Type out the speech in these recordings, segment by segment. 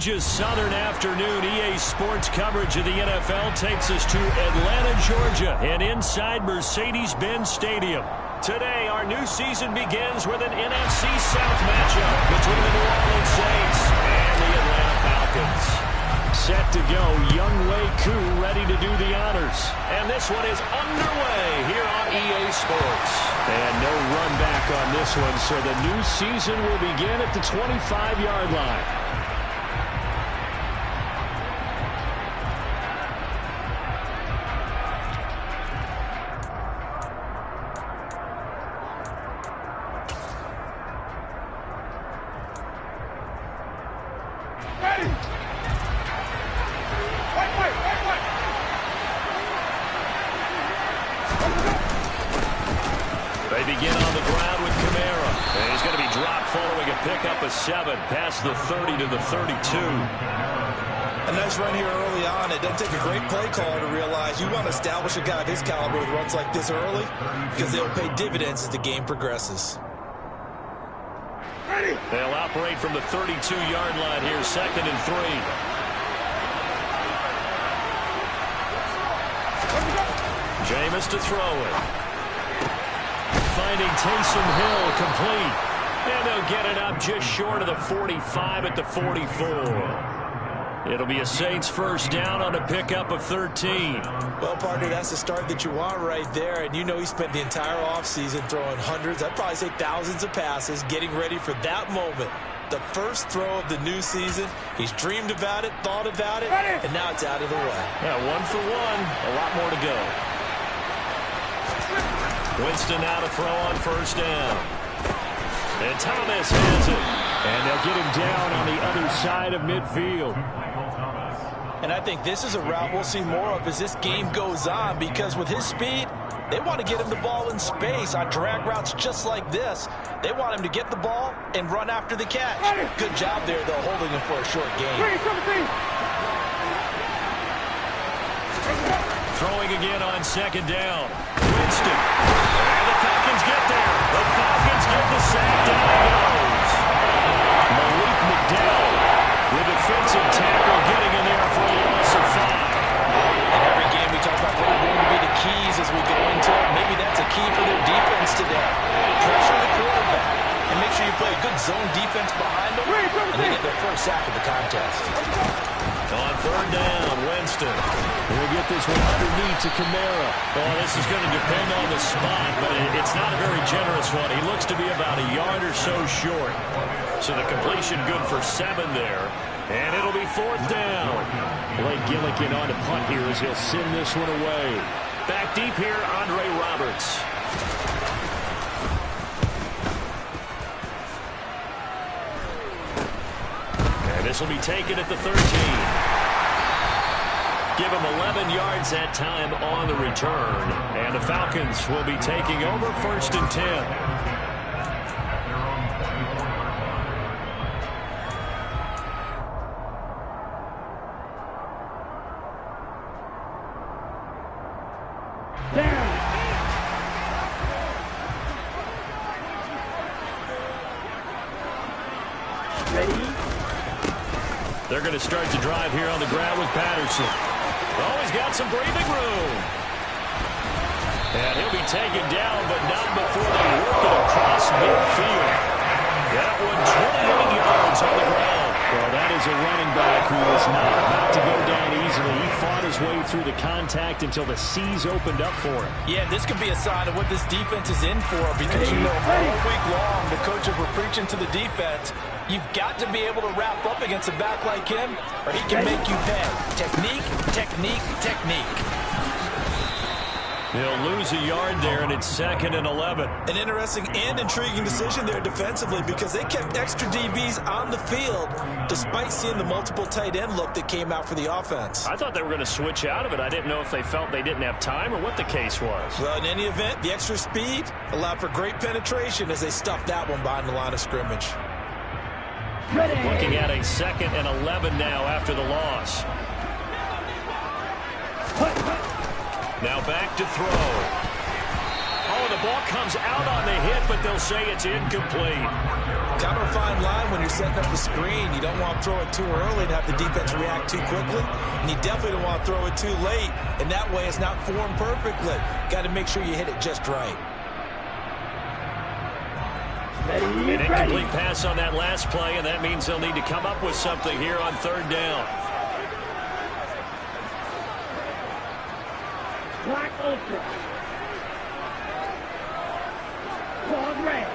gorgeous southern afternoon. EA Sports coverage of the NFL takes us to Atlanta, Georgia, and inside Mercedes-Benz Stadium. Today, our new season begins with an NFC South matchup between the New Orleans Saints and the Atlanta Falcons. Set to go, Young Wei Koo ready to do the honors. And this one is underway here on EA Sports. And no run back on this one, so the new season will begin at the 25-yard line. They begin on the ground with Kamara. And he's going to be dropped following a pickup of 7 past the 30 to the 32. A nice run here early on. It doesn't take a great play caller to realize you want to establish a guy of his caliber with runs like this early because they'll pay dividends as the game progresses. They'll operate from the 32-yard line here, 2nd and 3. Jameis to throw it. Finding Taysom Hill complete. And they'll get it up just short of the 45 at the 44. It'll be a Saints first down on a pickup of 13. Well, partner, that's the start that you want right there. And you know he spent the entire offseason throwing hundreds, I'd probably say thousands of passes, getting ready for that moment. The first throw of the new season. He's dreamed about it, thought about it, and now it's out of the way. Yeah, 1 for 1. A lot more to go. Winston now to throw on first down. And Thomas has it. And they'll get him down on the other side of midfield. And I think this is a route we'll see more of as this game goes on, because with his speed, they want to get him the ball in space on drag routes just like this. They want him to get the ball and run after the catch. Good job there, though, holding him for a short gain. Throwing again on 2nd down. Winston. And the Falcons get there. The Falcons get the sack. Down he goes. Malik McDowell, the defensive tackle, getting in there for a loss of 5. In every game we talk about what are going to be the keys as we go into it. Maybe that's a key for their defense today. Pressure the quarterback and make sure you play a good zone defense behind them, and they get their first sack of the contest. On 3rd down, Winston. He'll get this one underneath to Kamara. Oh, this is going to depend on the spot, but it's not a very generous one. He looks to be about a yard or so short. So the completion good for 7 there. And it'll be 4th down. Blake Gillikin on to punt here as he'll send this one away. Back deep here, Andre Roberts. And this will be taken at the 13. Give him 11 yards that time on the return. And the Falcons will be taking over 1st and 10. They're going to start the drive here on the ground with Patterson. Oh, he's got some breathing room. And he'll be taken down, but not before they work it across midfield. That one 28 yards on the ground. Well, that is a running back who is not about to go down easily. He fought his way through the contact until the C's opened up for him. Yeah, this could be a sign of what this defense is in for, because you know all week long the coaches were preaching to the defense. You've got to be able to wrap up against a back like him, or he can make you pay. Technique, technique, technique. They'll lose a yard there, and it's 2nd and 11. An interesting and intriguing decision there defensively, because they kept extra DBs on the field despite seeing the multiple tight end look that came out for the offense. I thought they were going to switch out of it. I didn't know if they felt they didn't have time or what the case was. Well, in any event, the extra speed allowed for great penetration as they stuffed that one behind the line of scrimmage. Looking at a 2nd and 11 now after the loss. Now back to throw. Oh, the ball comes out on the hit, but they'll say it's incomplete. Kind of a fine line when you're setting up the screen. You don't want to throw it too early and have the defense react too quickly. And you definitely don't want to throw it too late. And that way it's not formed perfectly. Got to make sure you hit it just right. An incomplete pass on that last play, and that means they'll need to come up with something here on third down. Black Ultra. Claude Red.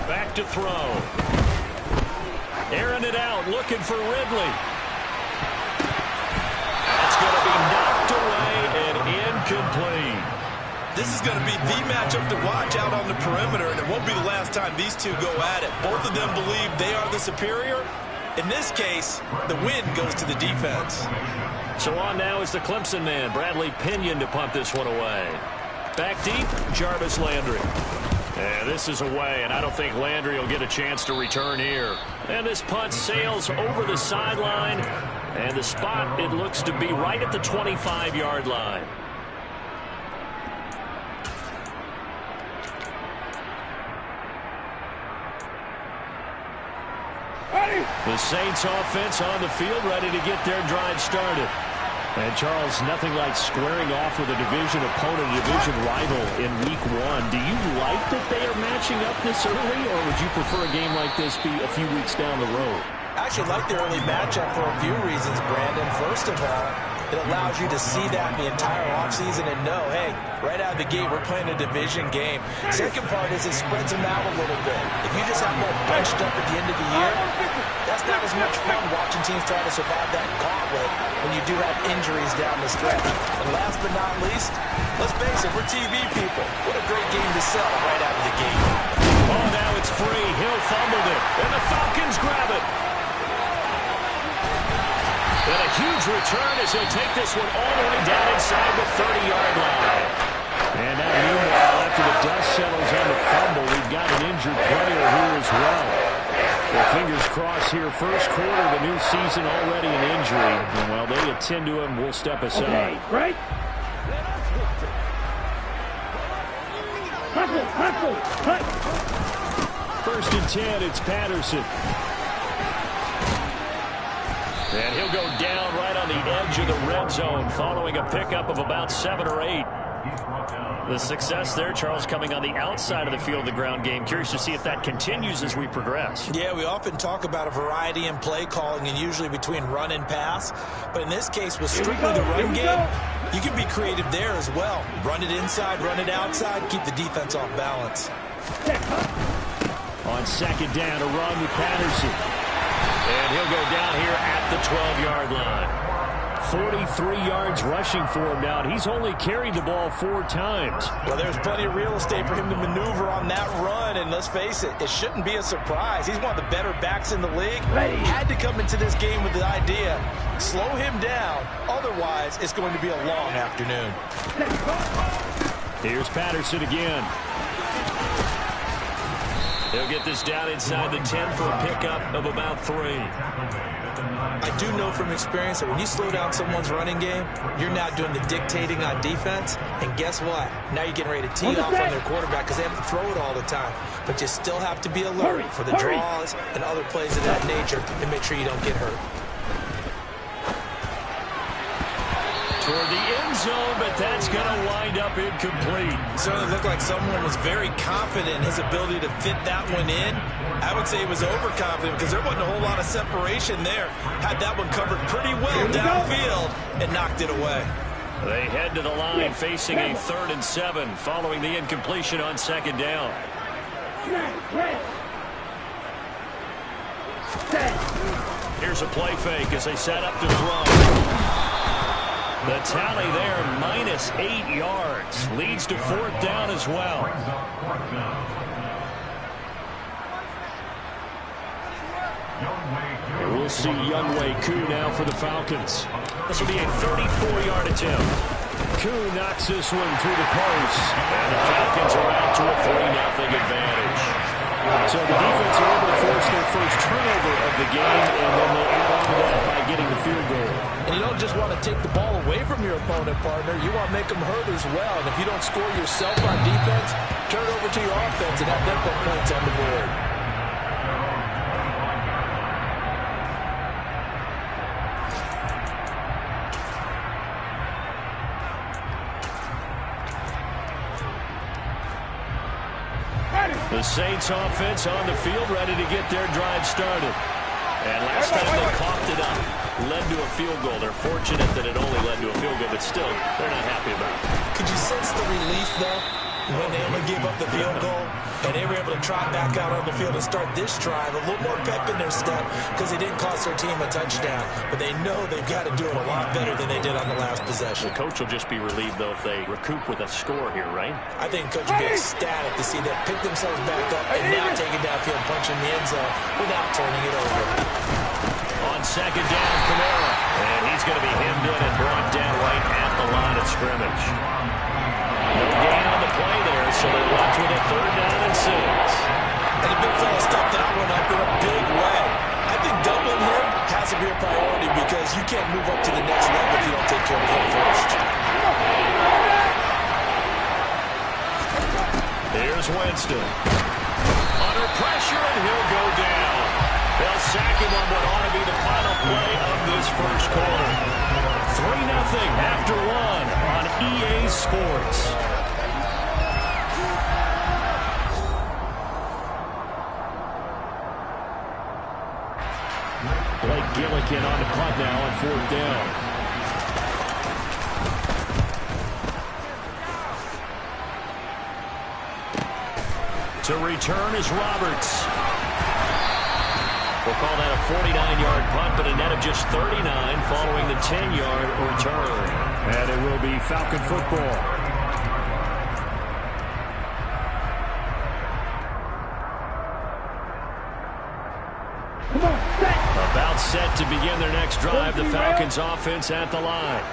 Back to throw. Airing it out, looking for Ridley. That's going to be knocked away and incomplete. This is going to be the matchup to watch out on the perimeter, and it won't be the last time these two go at it. Both of them believe they are the superior. In this case, the win goes to the defense. So on now is the Clemson man, Bradley Pinion, to punt this one away. Back deep, Jarvis Landry. And this is away, and I don't think Landry will get a chance to return here. And this punt sails over the sideline, and the spot, it looks to be right at the 25-yard line. The Saints offense on the field, ready to get their drive started. And Charles, nothing like squaring off with a division opponent, a division rival in week 1. Do you like that they are matching up this early, or would you prefer a game like this be a few weeks down the road? I actually like the early matchup for a few reasons, Brandon. First of all, it allows you to see that the entire offseason and know, hey, right out of the gate, we're playing a division game. Second part is it spreads them out a little bit. If you just have them bunched up at the end of the year, that's not as much fun watching teams try to survive that gauntlet when you do have injuries down the stretch. And last but not least, let's face it, we're TV people. What a great game to sell right out of the gate. Oh, now it's free. Hill fumbled it, and the Falcons grab it. And a huge return as he'll take this one all the way down inside the 30-yard line. And now meanwhile, after the dust settles on the fumble, we've got an injured player here as well. Well, fingers crossed here. First quarter of the new season, already an injury. And while they attend to him, we'll step aside. Okay, right? Hustle, First and 10, it's Patterson. And he'll go down right on the edge of the red zone following a pickup of about 7 or 8. The success there, Charles, coming on the outside of the field of the ground game. Curious to see if that continues as we progress. Yeah, we often talk about a variety in play calling and usually between run and pass. But in this case, with strictly the run game, you can be creative there as well. Run it inside, run it outside, keep the defense off balance. On second down, a run with Patterson. And he'll go down here at the 12-yard line. 43 yards rushing for him now. He's only carried the ball 4 times. Well, there's plenty of real estate for him to maneuver on that run. And let's face it, it shouldn't be a surprise. He's one of the better backs in the league. Had to come into this game with the idea, slow him down. Otherwise, it's going to be a long afternoon. Here's Patterson again. He'll get this down inside the 10 for a pickup of about 3. I do know from experience that when you slow down someone's running game, you're now doing the dictating on defense. And guess what? Now you're getting ready to tee off on their quarterback because they have to throw it all the time. But you still have to be alert for the draws and other plays of that nature and make sure you don't get hurt. Toward the end zone, but that's going to wind up incomplete. Certainly looked like someone was very confident in his ability to fit that one in. I would say he was overconfident because there wasn't a whole lot of separation there. Had that one covered pretty well downfield and knocked it away. They head to the line facing a 3rd and 7 following the incompletion on second down. Here's a play fake as they set up to throw. The tally there, -8 yards. Leads to 4th down as well. We'll see Younghoe Koo now for the Falcons. This will be a 34-yard attempt. Koo knocks this one through the post. And the Falcons are out to a 3-0 advantage. So the defense are able to force their first turnover of the game, and then they add on to that by getting the field goal. And you don't just want to take the ball away from your opponent, partner. You want to make them hurt as well. And if you don't score yourself on defense, turn it over to your offense and have them put points on the board. The Saints offense on the field, ready to get their drive started. And last time they coughed it up, led to a field goal. They're fortunate that it only led to a field goal, but still, they're not happy about it. Could you sense the relief, though, when they only gave up the field goal? And they were able to trot back out on the field and start this drive. A little more pep in their step because they didn't cost their team a touchdown. But they know they've got to do it a lot better than they did on the last possession. The coach will just be relieved, though, if they recoup with a score here, right? I think coach will be ecstatic to see them pick themselves back up and now take it downfield, punch in the end zone without turning it over. On second down, Kamara. And he's going to be hemmed in and brought down right at the line of scrimmage. No gain on the play there, so they're left with a 3rd down and 6. And the big fella stepped that one up in a big way. I think doubling him has to be a priority because you can't move up to the next level if you don't take care of him first. Here's Winston. Under pressure, and he'll go down. They'll sack him on what ought to be the final play of this first quarter. 3-0 after 1 on EA Sports. Blake Gillikin on the punt now on 4th down. To return is Roberts. We'll call that a 49-yard punt, but a net of just 39 following the 10-yard return. And it will be Falcon football. About set to begin their next drive. The Falcons offense at the line.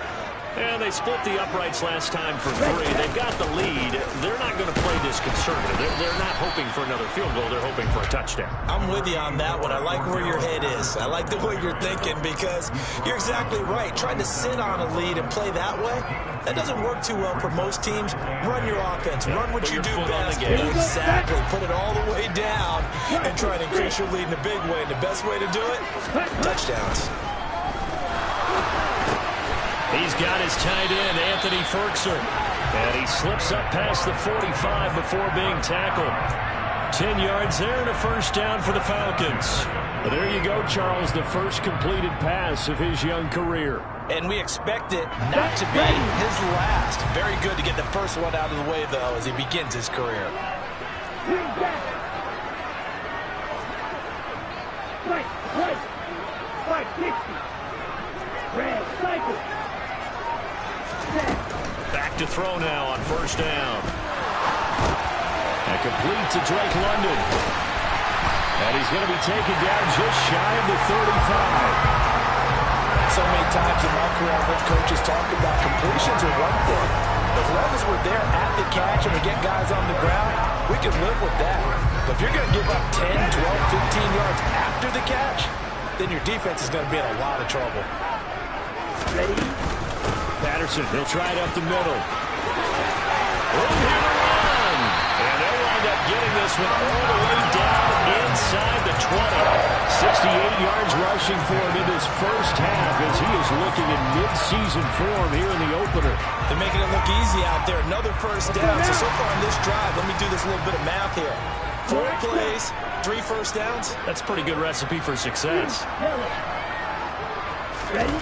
And they split the uprights last time for 3. They've got the lead. They're not going to play this conservative. They're not hoping for another field goal. They're hoping for a touchdown. I'm with you on that one. I like where your head is. I like the way you're thinking because you're exactly right. Trying to sit on a lead and play that way, that doesn't work too well for most teams. Run your offense. Run what you do best. Exactly. Put it all the way down and try to increase your lead in a big way. And the best way to do it, touchdowns. He's got his tight end, Anthony Ferguson. And he slips up past the 45 before being tackled. 10 yards there and a 1st down for the Falcons. But there you go, Charles, the first completed pass of his young career. And we expect it not to be his last. Very good to get the first one out of the way, though, as he begins his career. Back to throw now on 1st down. And complete to Drake London. And he's going to be taken down just shy of the 35. So many times in my career, I've heard coaches talk about completions are one thing. As long as we're there at the catch and we get guys on the ground, we can live with that. But if you're going to give up 10, 12, 15 yards after the catch, then your defense is going to be in a lot of trouble. Ready? Patterson, he'll try it up the middle. Room here to run. And they'll wind up getting this one all the way down inside the 20. 68 yards rushing for him in this first half as he is looking in mid-season form here in the opener. They're making it look easy out there. Another 1st down. So far on this drive, let me do this little bit of math here. 4 plays, 3 1st downs. That's a pretty good recipe for success. Ready?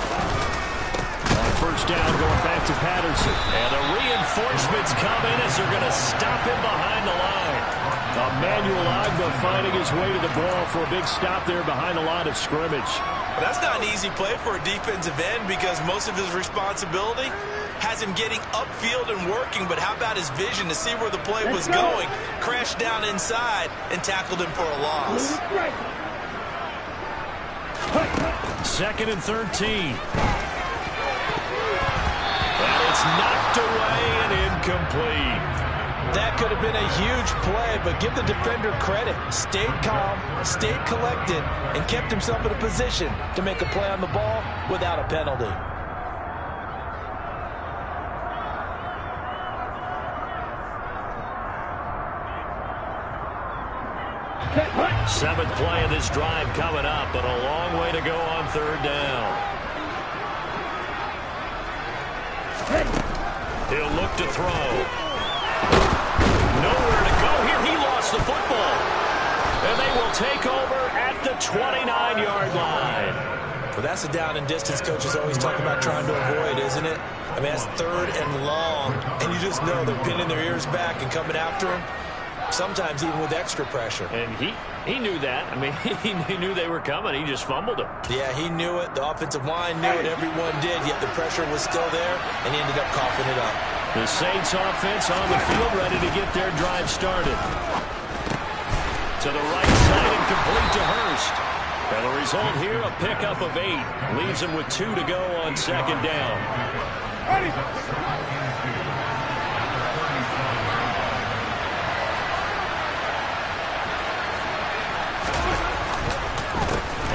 On 1st down, going back to Patterson. And the reinforcements come in as they're going to stop him behind the line. Emmanuel Agba finding his way to the ball for a big stop there behind the line of scrimmage. Well, that's not an easy play for a defensive end because most of his responsibility has him getting upfield and working, but how about his vision to see where the play was going, crashed down inside, and tackled him for a loss. 2nd and 13. And it's knocked away and incomplete. That could have been a huge play, but give the defender credit. Stayed calm, stayed collected, and kept himself in a position to make a play on the ball without a penalty. Seventh play of this drive coming up, but a long way to go on third down. He'll look to throw. Nowhere to go here. He lost the football. And they will take over at the 29-yard line. Well, that's a down and distance coaches always talk about trying to avoid, isn't it? I mean, that's third and long, and you just know they're pinning their ears back and coming after him, sometimes even with extra pressure. And he knew that. I mean, he knew they were coming. He just fumbled them. Yeah, he knew it. The offensive line knew it. Everyone did, yet the pressure was still there, and he ended up coughing it up. The Saints offense on the field, ready to get their drive started. To the right side and complete to Hurst. And the result here, a pickup of 8. Leaves him with 2 to go on second down.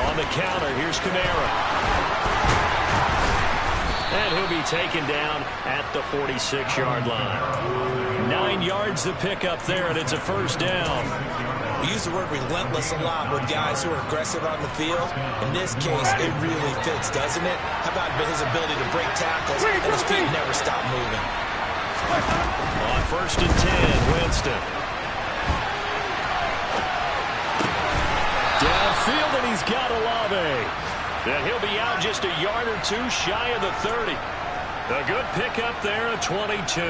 On the counter, here's Kamara. And he'll be taken down at the 46-yard line. 9 yards to pick up there, and it's a first down. We use the word relentless a lot with guys who are aggressive on the field. In this case, it really fits, doesn't it? How about his ability to break tackles and his feet never stop moving? On first and 10, Winston. Downfield, and he's got Olave. And he'll be out just a yard or 2 shy of the 30. A good pickup there at 22.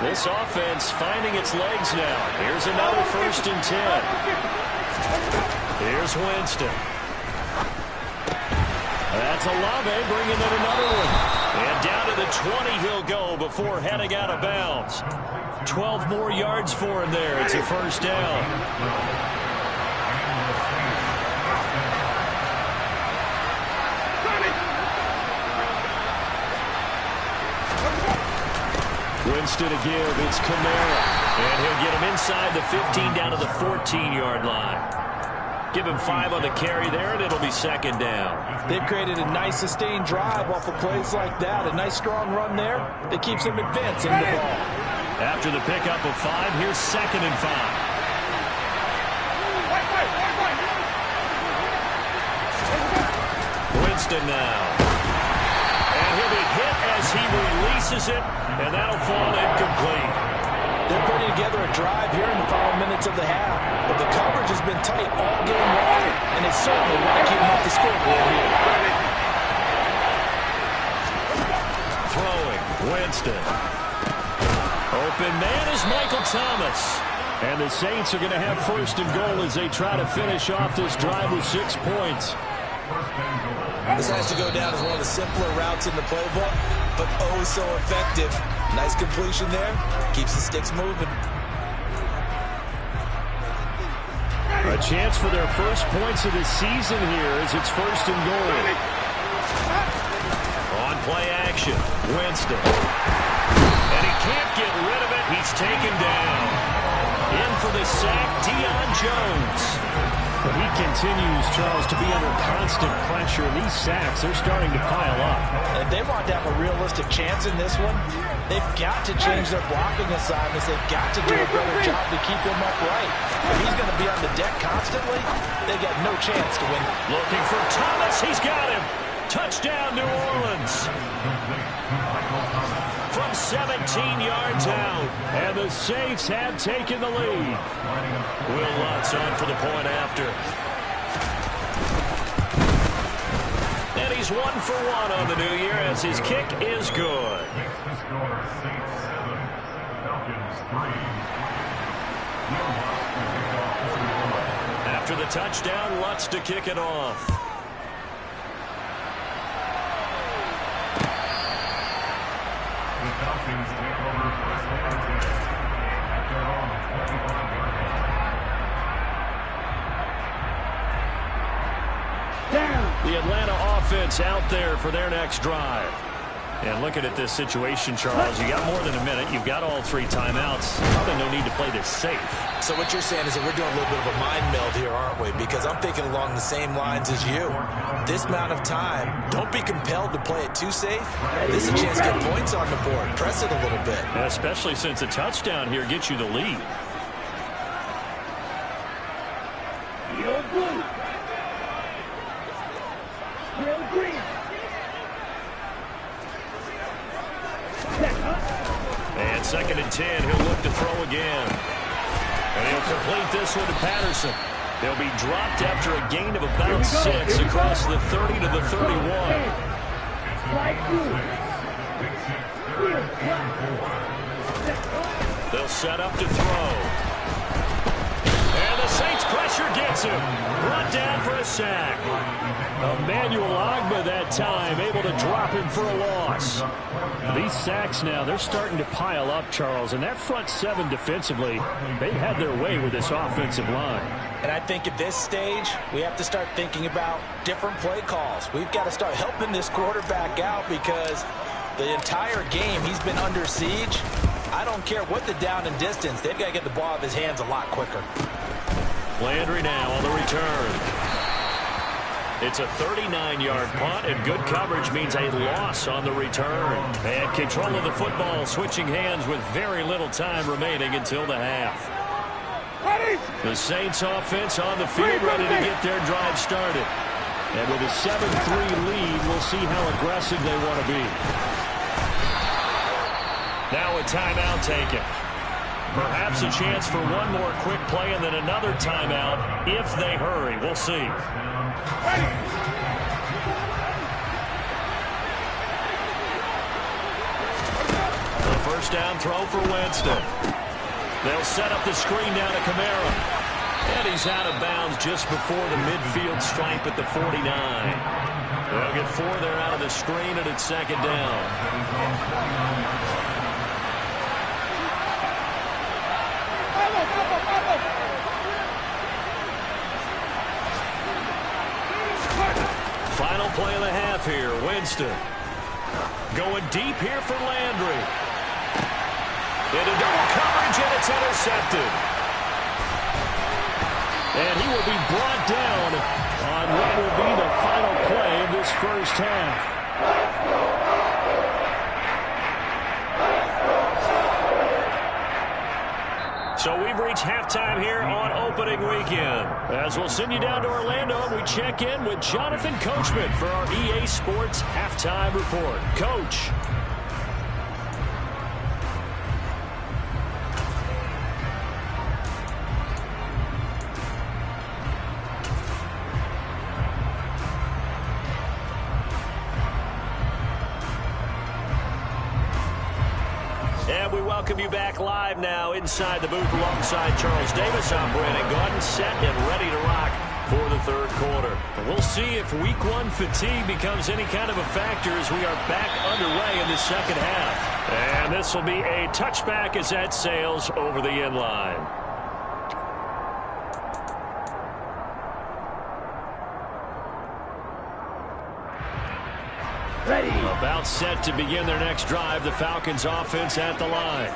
This offense finding its legs now. Here's another first and 10. Here's Winston. That's Olave bringing in another one. And down to the 20 he'll go before heading out of bounds. 12 more yards for him there. It's a first down. Winston to give. It's Kamara. And he'll get him inside the 15 down to the 14-yard line. Give him 5 on the carry there, and it'll be second down. They've created a nice sustained drive off of plays like that. A nice strong run there that keeps them advancing the ball. After the pickup of 5, here's second and 5. Winston now. And he'll be hit as he releases it, and that'll fall incomplete. They're putting together a drive here in the final minutes of the half, but the coverage has been tight all game long, and they certainly want to keep them off the scoreboard here. Throwing, Winston. Open man is Michael Thomas. And the Saints are going to have first and goal as they try to finish off this drive with 6 points. This has to go down as one of the simpler routes in the playbook, but oh so effective. Nice completion there. Keeps the sticks moving. A chance for their first points of the season here as it's first and goal. On play action, Winston. And he can't get rid of it. He's taken down. In for the sack, Deion Jones. But he continues, Charles, to be under constant pressure. These sacks, they're starting to pile up. And if they want to have a realistic chance in this one, they've got to change their blocking assignments. They've got to do a better job to keep him upright. If he's going to be on the deck constantly, they got no chance to win. Looking for Thomas. He's got him. Touchdown, New Orleans. From 17 yards out. And the Saints have taken the lead. Will Lutz on for the point after. And he's 1 for 1 on the new year as his kick is good. After the touchdown, Lutz to kick it off. The Atlanta offense out there for their next drive. And looking at this situation, Charles, you got more than a minute. You've got all 3 timeouts. Probably no need to play this safe. So what you're saying is that we're doing a little bit of a mind meld here, aren't we? Because I'm thinking along the same lines as you. This amount of time, don't be compelled to play it too safe. This is a chance to get points on the board. Press it a little bit. And especially since a touchdown here gets you the lead. Yellow blue. Yellow green. And 2nd and 10, he'll look to throw again. And he'll complete this one to Patterson. They'll be dropped after a gain of about 6 across the 30 to the 31. They'll set up to throw. And the Saints pressure gets him. Brought down for a sack. Emmanuel Ogbah that time able to drop him for a loss. These sacks now, they're starting to pile up, Charles. And that front 7 defensively, they had their way with this offensive line. And I think at this stage, we have to start thinking about different play calls. We've got to start helping this quarterback out because the entire game he's been under siege. I don't care what the down and distance. They've got to get the ball out of his hands a lot quicker. Landry now on the return. It's a 39-yard punt, and good coverage means a loss on the return. And control of the football, switching hands with very little time remaining until the half. The Saints offense on the field ready to get their drive started. And with a 7-3 lead, we'll see how aggressive they want to be. Now a timeout taken. Perhaps a chance for one more quick play and then another timeout if they hurry. We'll see. The first down throw for Winston. They'll set up the screen down to Kamara. And he's out of bounds just before the midfield stripe at the 49. They'll get 4 there out of the screen, and it's 2nd down. Final play of the half here. Winston going deep here for Landry. Into double coverage, and it's intercepted. And he will be brought down on what will be the final play of this first half. So we've reached halftime here on opening weekend. As we'll send you down to Orlando, and we check in with Jonathan Coachman for our EA Sports Halftime Report. Coach. And we welcome you back live now inside the booth alongside Charles Davis. I'm Brandon Gordon, set and ready to rock for the 3rd quarter. And we'll see if week 1 fatigue becomes any kind of a factor as we are back underway in the 2nd half. And this will be a touchback as that sails over the end line. Ready. About set to begin their next drive. The Falcons offense at the line.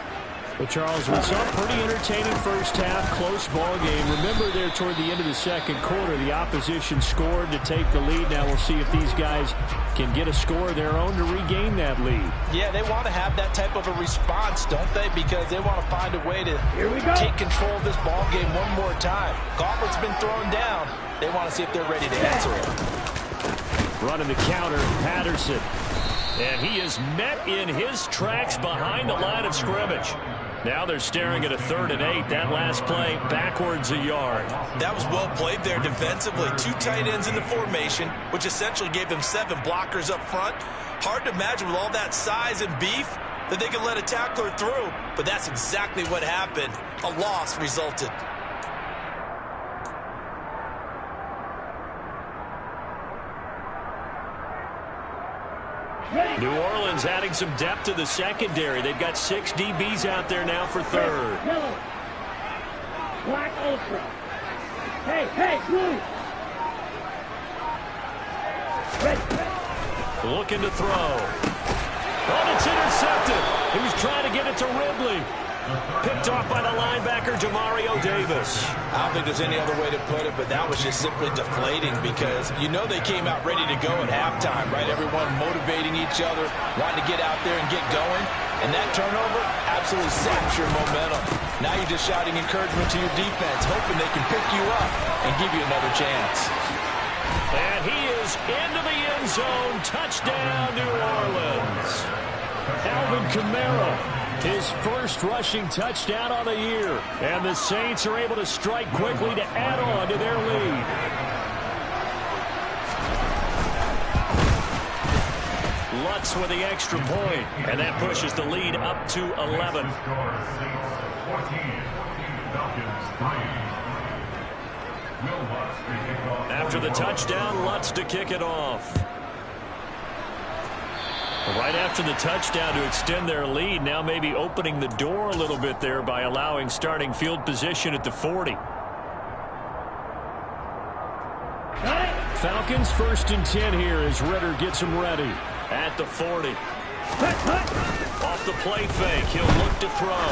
Well, Charles, we saw a pretty entertaining first half, close ball game. Remember there toward the end of the 2nd quarter, the opposition scored to take the lead. Now we'll see if these guys can get a score of their own to regain that lead. Yeah, they want to have that type of a response, don't they? Because they want to find a way to take control of this ball game one more time. Gauntlet's been thrown down. They want to see if they're ready to answer it. Running the counter, Patterson. And he is met in his tracks behind the line of scrimmage. Now they're staring at a 3rd and 8. That last play backwards a yard. That was well played there defensively. 2 tight ends in the formation, which essentially gave them 7 blockers up front. Hard to imagine with all that size and beef that they could let a tackler through. But that's exactly what happened. A loss resulted. New Orleans adding some depth to the secondary. They've got 6 DBs out there now for 3rd. Yellow. Black ultra. Hey, blue. Red. Looking to throw. Oh, and it's intercepted. He was trying to get it to Ridley. Picked off by the linebacker, Demario Davis. I don't think there's any other way to put it, but that was just simply deflating because you know they came out ready to go at halftime, right? Everyone motivating each other, wanting to get out there and get going. And that turnover absolutely saps your momentum. Now you're just shouting encouragement to your defense, hoping they can pick you up and give you another chance. And he is into the end zone. Touchdown, New Orleans. Alvin Kamara, his first rushing touchdown on the year. And the Saints are able to strike quickly to add on to their lead. Lutz with the extra point, and that pushes the lead up to 11. After the touchdown, Lutz to kick it off. Right after the touchdown to extend their lead, now maybe opening the door a little bit there by allowing starting field position at the 40. Falcons 1st and 10 here as Ritter gets them ready at the 40. Off the play fake, he'll look to throw.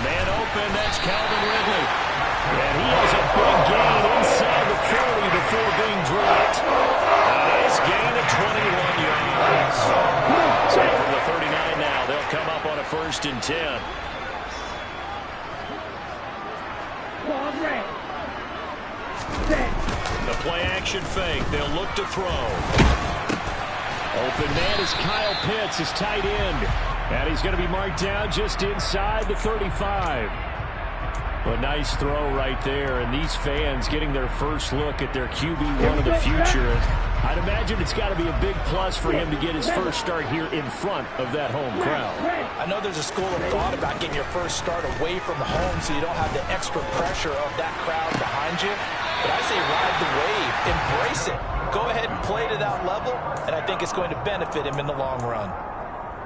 Man open, that's Calvin Ridley. And he has a big gain inside the 40 before being dropped. A nice gain of 21 yards. So from the 39 now, they'll come up on a 1st and 10. The play action fake. They'll look to throw. Open man is Kyle Pitts, his tight end. And he's going to be marked down just inside the 35. A nice throw right there, and these fans getting their first look at their QB1 of the future. I'd imagine it's got to be a big plus for him to get his first start here in front of that home crowd. I know there's a school of thought about getting your first start away from home so you don't have the extra pressure of that crowd behind you. But I say ride the wave, embrace it. Go ahead and play to that level, and I think it's going to benefit him in the long run.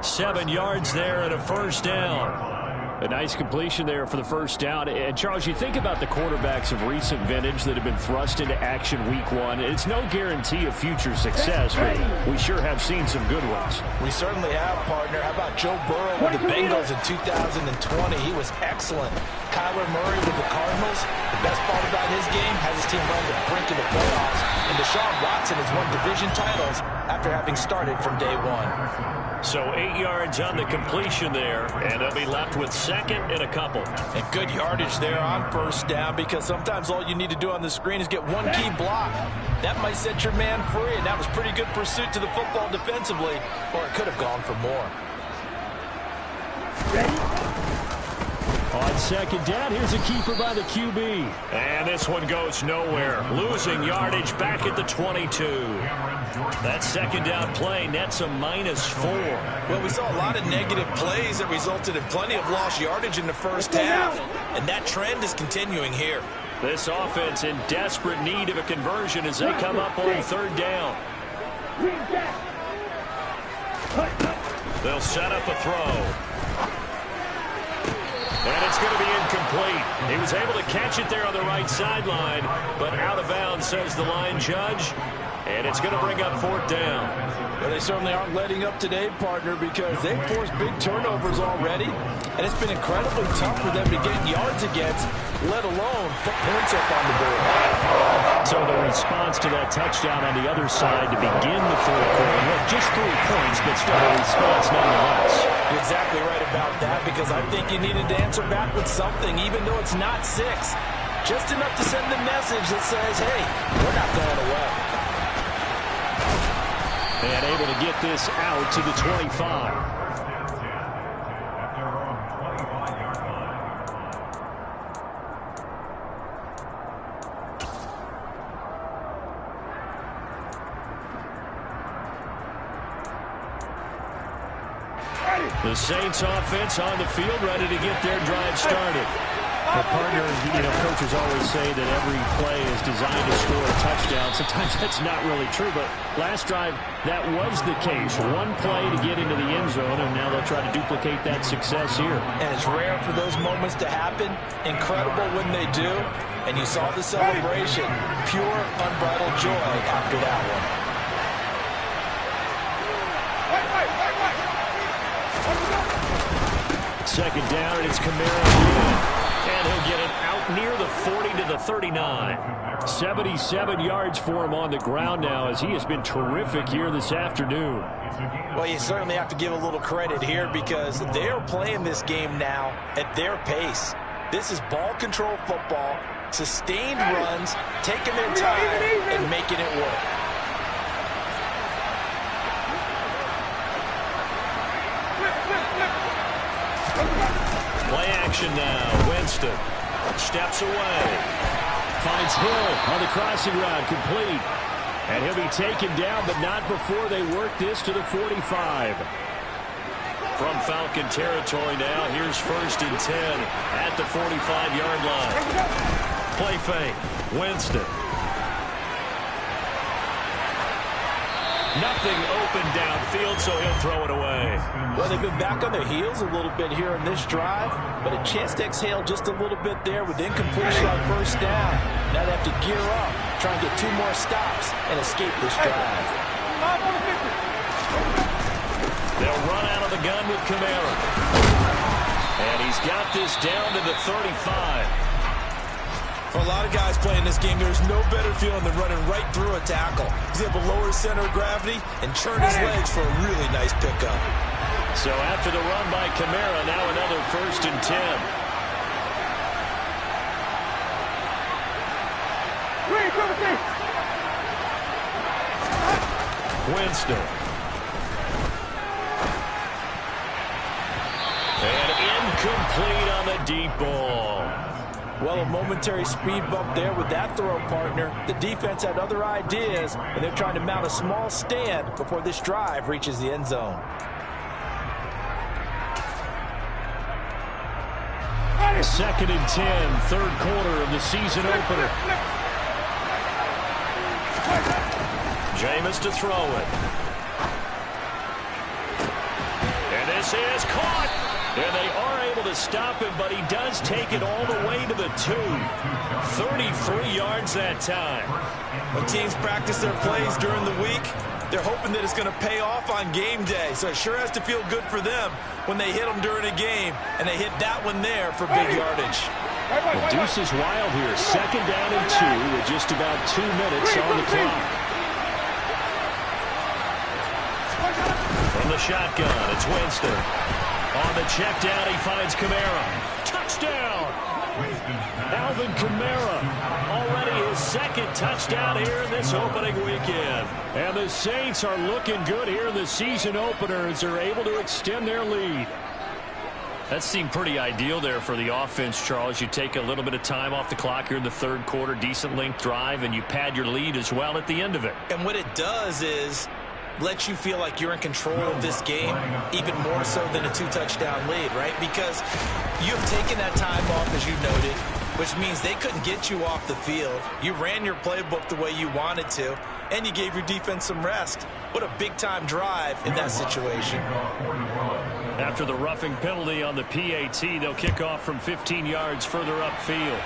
7 yards there and a 1st down. A nice completion there for the 1st down. And, Charles, you think about the quarterbacks of recent vintage that have been thrust into action week 1. It's no guarantee of future success, but we sure have seen some good ones. We certainly have, partner. How about Joe Burrow with the Bengals in 2020? He was excellent. Kyler Murray with the Cardinals. The best part about his game has his team run to the brink of the playoffs. And Deshaun Watson has won division titles after having started from day 1. So 8 yards on the completion there, and they'll be left with 2nd and a couple. And good yardage there on 1st down, because sometimes all you need to do on the screen is get one key block. That might set your man free, and that was pretty good pursuit to the football defensively, or it could have gone for more. On 2nd down, here's a keeper by the QB. And this one goes nowhere. Losing yardage back at the 22. That 2nd down play nets a -4. Well, we saw a lot of negative plays that resulted in plenty of lost yardage in the 1st half. And that trend is continuing here. This offense in desperate need of a conversion as they come up on 3rd down. They'll set up a throw. And it's going to be incomplete. He was able to catch it there on the right sideline, but out of bounds, says the line judge. And it's going to bring up 4th down. Well, they certainly aren't letting up today, partner, because they've forced big turnovers already. And it's been incredibly tough for them to get yards against, let alone put points up on the board. So the response to that touchdown on the other side to begin the 4th quarter. Look, just 3 points, but still a response nonetheless. You're exactly right about that, because I think you needed to answer back with something, even though it's not 6. Just enough to send the message that says, hey, we're not going away. And able to get this out to the 25. The Saints offense on the field ready to get their drive started. The partner, coaches always say that every play is designed to score a touchdown. Sometimes that's not really true, but last drive, that was the case. One play to get into the end zone, and now they'll try to duplicate that success here. And it's rare for those moments to happen. Incredible when they do. And you saw the celebration. Pure, unbridled joy after that one. second down, and it's Kamara again. And he'll get it out near the 40 to the 39. 77 yards for him on the ground now, as he has been terrific here this afternoon. Well, you certainly have to give a little credit here because they're playing this game now at their pace. This is ball control football, sustained runs, taking their time and making it work. Play action now. Winston steps away. Finds Hill on the crossing route, complete. And he'll be taken down, but not before they work this to the 45. From Falcon territory now, here's 1st and 10 at the 45-yard line. Play fake. Winston. Nothing open downfield, so he'll throw it away. Well, they've been back on their heels a little bit here in this drive, but a chance to exhale just a little bit there with incompletion on 1st down. Now they have to gear up, try and get 2 more stops and escape this drive. They'll run out of the gun with Kamara. And he's got this down to the 35. For a lot of guys playing this game, there's no better feeling than running right through a tackle. He's able to lower his center of gravity and churn his legs for a really nice pickup. So after the run by Kamara, now another 1st and 10. Winston. And incomplete on the deep ball. Well, a momentary speed bump there with that throw partner. The defense had other ideas, and they're trying to mount a small stand before this drive reaches the end zone. Second and 10, 3rd quarter of the season opener. Jameis to throw it. And this is caught. And they are able to stop him, but he does take it all the way to the 2. 33 yards that time. When teams practice their plays during the week, they're hoping that it's going to pay off on game day. So it sure has to feel good for them when they hit them during a game, and they hit that one there for big yardage. The deuce is wild here. 2nd down and 2 with just about 2 minutes on the clock. From the shotgun, it's Winston. On the check down, he finds Kamara. Touchdown! Alvin Kamara, already his 2nd touchdown here in this opening weekend. And the Saints are looking good here in the season opener as they're able to extend their lead. That seemed pretty ideal there for the offense, Charles. You take a little bit of time off the clock here in the 3rd quarter, decent length drive, and you pad your lead as well at the end of it. And what it does is lets you feel like you're in control of this game, even more so than a 2-touchdown lead, right? Because you've taken that time off, as you noted, which means they couldn't get you off the field. You ran your playbook the way you wanted to, and you gave your defense some rest. What a big-time drive in that situation. After the roughing penalty on the PAT, they'll kick off from 15 yards further upfield.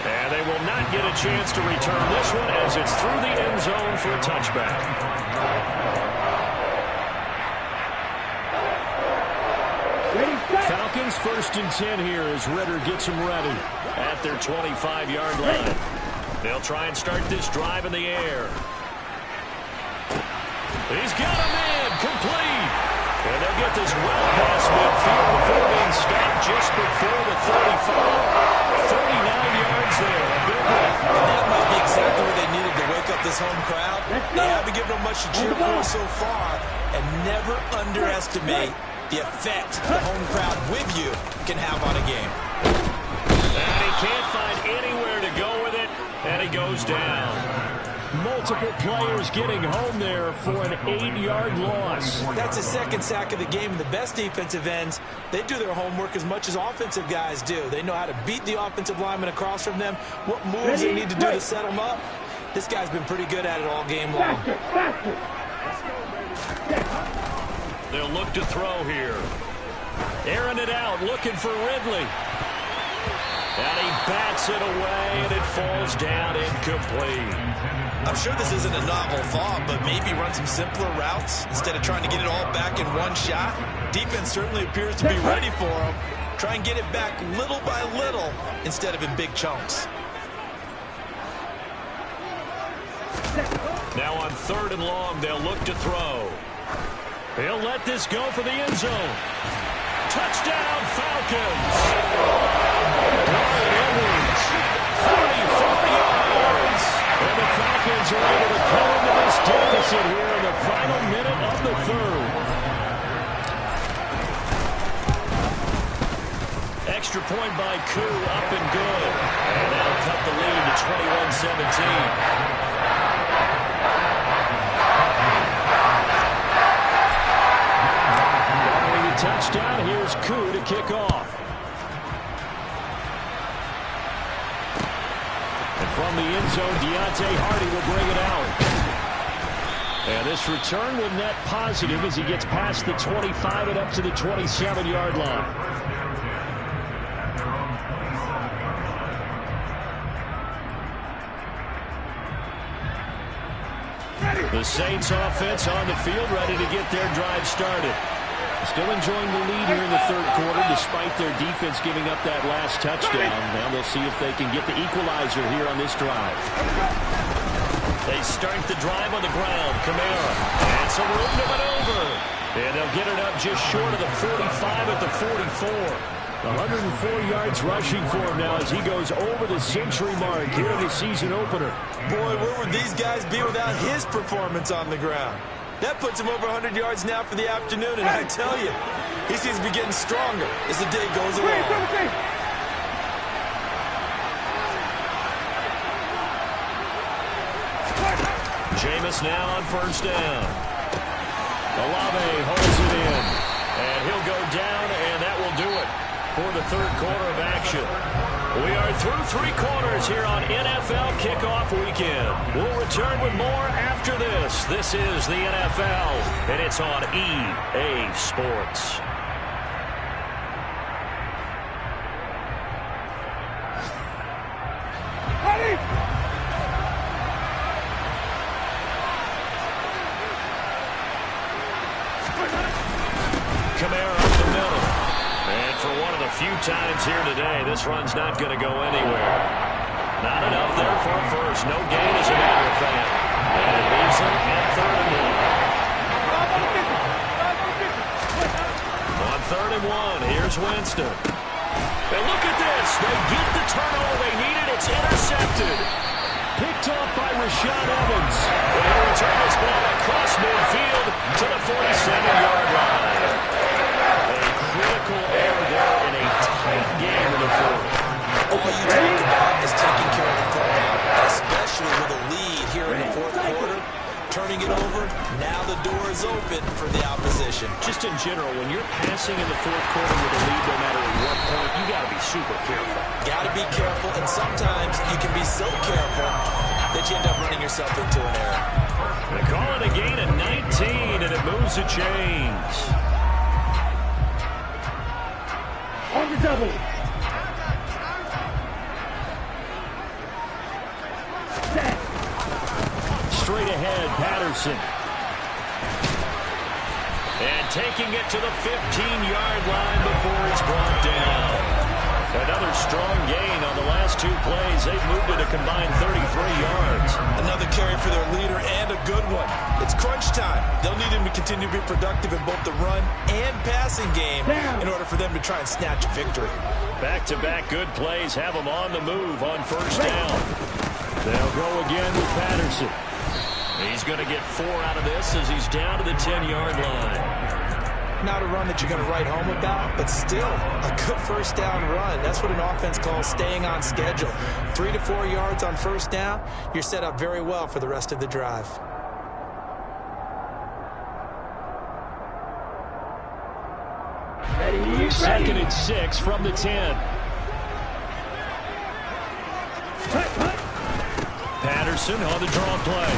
And they will not get a chance to return this one as it's through the end zone for a touchback. Falcons 1st and 10 here as Ritter gets them ready at their 25-yard line. They'll try and start this drive in the air. He's got a man, complete. And they'll get this well past midfield before being stopped just before the 35. 39 yards there. A big one. And that might be exactly what they needed to wake up this home crowd. They haven't given them much to cheer for so far. And never underestimate the effect the home crowd with you can have on a game. And he can't find anywhere to go with it. And he goes down. Multiple players getting home there for an 8-yard loss. That's his 2nd sack of the game. And the best defensive ends, they do their homework as much as offensive guys do. They know how to beat the offensive lineman across from them, what moves they need to do to set them up. This guy's been pretty good at it all game long. They'll look to throw here. Airing it out, looking for Ridley. And he bats it away, and it falls down incomplete. I'm sure this isn't a novel thought, but maybe run some simpler routes instead of trying to get it all back in one shot. Defense certainly appears to be ready for him. Try and get it back little by little instead of in big chunks. Now on 3rd and long, they'll look to throw. He'll let this go for the end zone. Touchdown, Falcons! Bryan Edwards, 44 yards. And the Falcons are able to come into this deficit here in the final minute of the 3rd. Extra point by Koo, up and good. And that'll cut the lead to 21-17. Touchdown. Here's Koo to kick off. And from the end zone, Deontay Hardy will bring it out. And this return will net positive as he gets past the 25 and up to the 27-yard line. The Saints offense on the field, ready to get their drive started. Still enjoying the lead here in the 3rd quarter despite their defense giving up that last touchdown. Now they'll see if they can get the equalizer here on this drive. They start the drive on the ground. Kamara. And some room to maneuver. And they'll get it up just short of the 45 at the 44. 104 yards rushing for him now as he goes over the century mark here in the season opener. Boy, where would these guys be without his performance on the ground? That puts him over 100 yards now for the afternoon, and I tell you, he seems to be getting stronger as the day goes along. Jameis now on 1st down. Olave holds it in, and he'll go down, and that will do it for the 3rd quarter of action. We are through 3 quarters here on NFL Kickoff Weekend. We'll return with more after this. This is the NFL, and it's on EA Sports. Kamara up the middle. And for one of the few times here today, this run's not going to go anywhere. Not enough there for a first. No gain, as a matter of fact. And it leaves him at 3rd and 1. On 3rd and 1, here's Winston. And look at this. They get the turnover they needed. It's intercepted. Picked off by Rashaan Evans. And he'll return this ball across midfield to the 47-yard line. Critical error there in a tight game in the 4th. All you talk about is taking care of the football, especially with a lead here in the 4th quarter. Turning it over, now the door is open for the opposition. Just in general, when you're passing in the 4th quarter with a lead, no matter at what point, you got to be super careful. Got to be careful, and sometimes you can be so careful that you end up running yourself into an error. They call it a gain of 19, and it moves the chains. On the double. Set. Straight ahead, Patterson. And taking it to the 15-yard line before it's brought down. Another strong gain on the last 2 plays. They've moved it a combined 33 yards. Another carry for their leader and a good one. It's crunch time. They'll need him to continue to be productive in both the run and passing game in order for them to try and snatch a victory. Back-to-back good plays have them on the move on 1st down. They'll go again with Patterson. He's going to get 4 out of this as he's down to the 10-yard line. Not a run that you're going to write home about, but still a good 1st down run. That's what an offense calls staying on schedule. 3 to 4 yards on 1st down, you're set up very well for the rest of the drive. Ready. 2nd and 6 from the 10. Patterson on the draw play.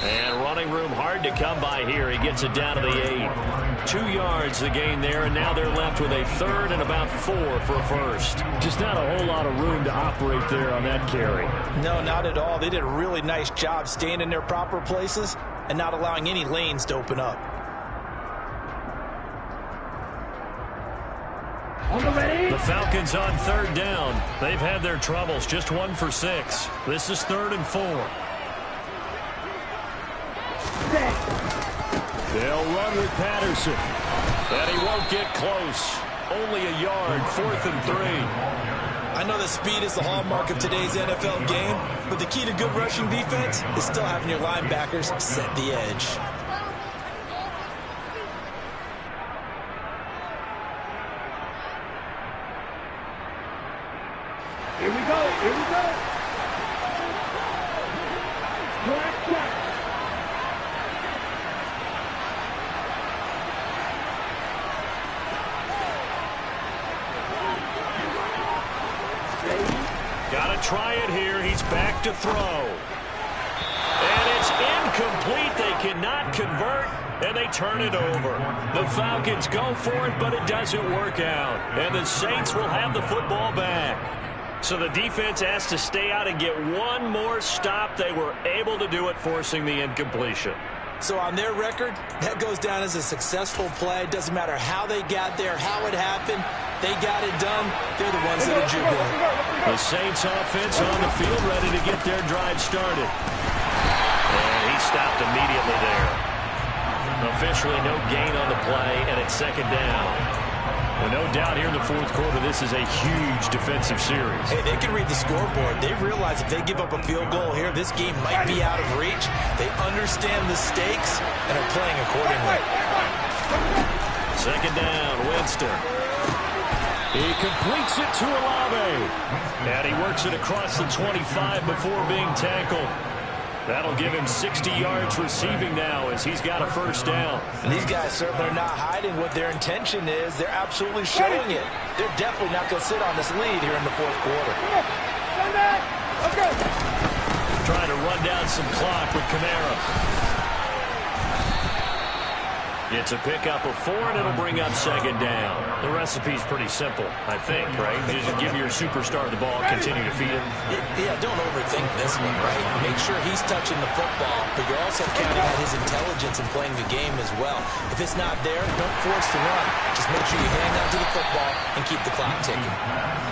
And running room hard to come by here. He gets it down to the 8. 2 yards the gain there, and now they're left with a 3rd and about 4 for a first. Just not a whole lot of room to operate there on that carry. No, not at all. They did a really nice job staying in their proper places and not allowing any lanes to open up. The Falcons on 3rd down. They've had their troubles. Just 1 for 6. This is 3rd and 4. They'll run with Patterson. And he won't get close. Only a yard. 4th and 3. I know that speed is the hallmark of today's NFL game, but the key to good rushing defense is still having your linebackers set the edge. Here we go. Here we go. Black jack. Got to try it here. He's back to throw. And it's incomplete. They cannot convert, and they turn it over. The Falcons go for it, but it doesn't work out. And the Saints will have the football back. So the defense has to stay out and get one more stop. They were able to do it, forcing the incompletion. So on their record, that goes down as a successful play. Doesn't matter how they got there, how it happened. They got it done. They're the ones that are jubilant. The Saints offense on the field, ready to get their drive started. And he stopped immediately there. Officially no gain on the play, and it's 2nd down. Well, no doubt here in the 4th quarter, this is a huge defensive series. Hey, they can read the scoreboard. They realize if they give up a field goal here, this game might be out of reach. They understand the stakes and are playing accordingly. 2nd down, Winston. He completes it to Olave. And he works it across the 25 before being tackled. That'll give him 60 yards receiving now as he's got a 1st down. And these guys certainly are not hiding what their intention is. They're absolutely showing it. They're definitely not going to sit on this lead here in the 4th quarter. Trying to run down some clock with Kamara. It's a pickup of 4, and it'll bring up 2nd down. The recipe's pretty simple, I think, right? Just give your superstar the ball, continue to feed him. Yeah, don't overthink this one, right? Make sure he's touching the football, but you're also counting on his intelligence in playing the game as well. If it's not there, don't force the run. Just make sure you hang on to the football and keep the clock ticking.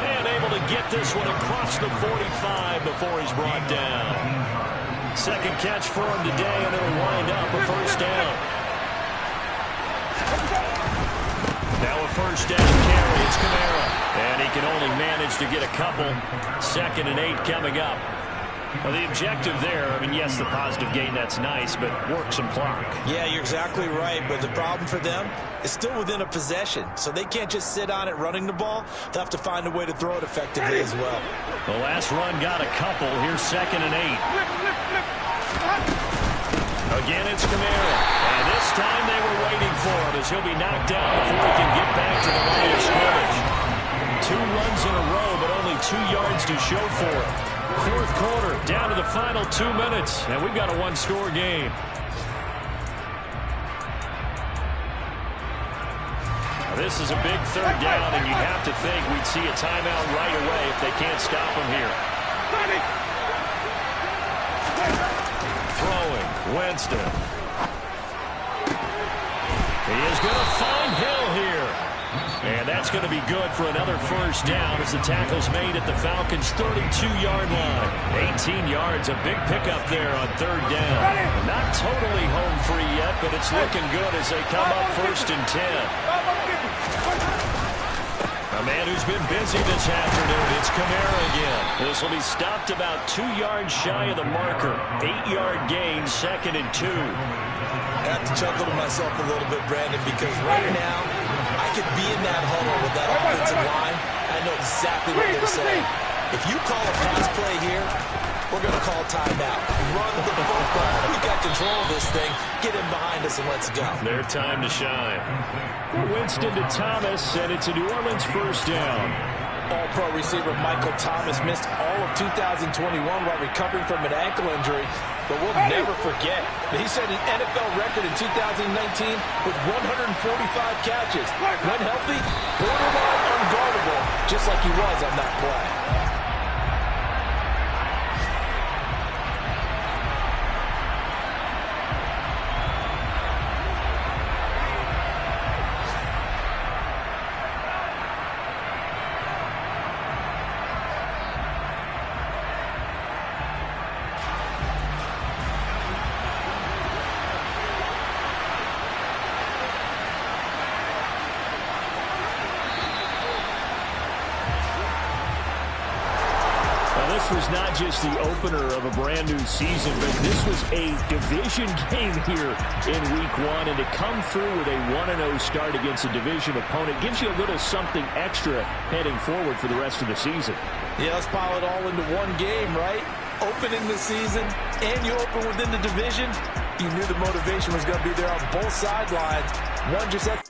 And able to get this one across the 45 before he's brought down. 2nd catch for him today, and it'll wind up a 1st down. Now a 1st down carry. It's Kamara. And he can only manage to get a couple. 2nd and 8 coming up. Well, the objective there, I mean, yes, the positive gain, that's nice, but work some clock. Yeah, you're exactly right, but the problem for them is still within a possession, so they can't just sit on it running the ball. They'll have to find a way to throw it effectively as well. The last run got a couple. Here's 2nd and 8. Again, it's Kamara. And this time they were waiting for him as he'll be knocked down before he can get back to the line of scrimmage. 2 runs in a row, but only 2 yards to show for it. 4th quarter, down to the final 2 minutes, and we've got a 1-score game. Now, this is a big 3rd down, and you'd have to think we'd see a timeout right away if they can't stop him here. Throwing, Winston. He is going to find Hill here. And that's going to be good for another 1st down as the tackle's made at the Falcons' 32-yard line. 18 yards, a big pickup there on 3rd down. Not totally home free yet, but it's looking good as they come up 1st and 10. A man who's been busy this afternoon, it's Kamara again. This will be stopped about 2 yards shy of the marker. 8-yard gain, 2nd and 2. I have to chuckle to myself a little bit, Brandon, because right now I could be in that huddle with that offensive line. I know exactly what they're saying. If you call a pass play here, we're going to call timeout. Run the football. We got control of this thing. Get him behind us and let's go. Their time to shine. Winston to Thomas, and it's a New Orleans 1st down. All-Pro receiver Michael Thomas missed all of 2021 while recovering from an ankle injury, but we'll never forget that he set an NFL record in 2019 with 145 catches. When healthy, borderline unguardable, just like he was on that play. This was not just the opener of a brand new season, but this was a division game here in week 1. And to come through with a 1-0 start against a division opponent gives you a little something extra heading forward for the rest of the season. Yeah, let's pile it all into one game, right? Opening the season, and you open within the division. You knew the motivation was going to be there on both sidelines. One just up.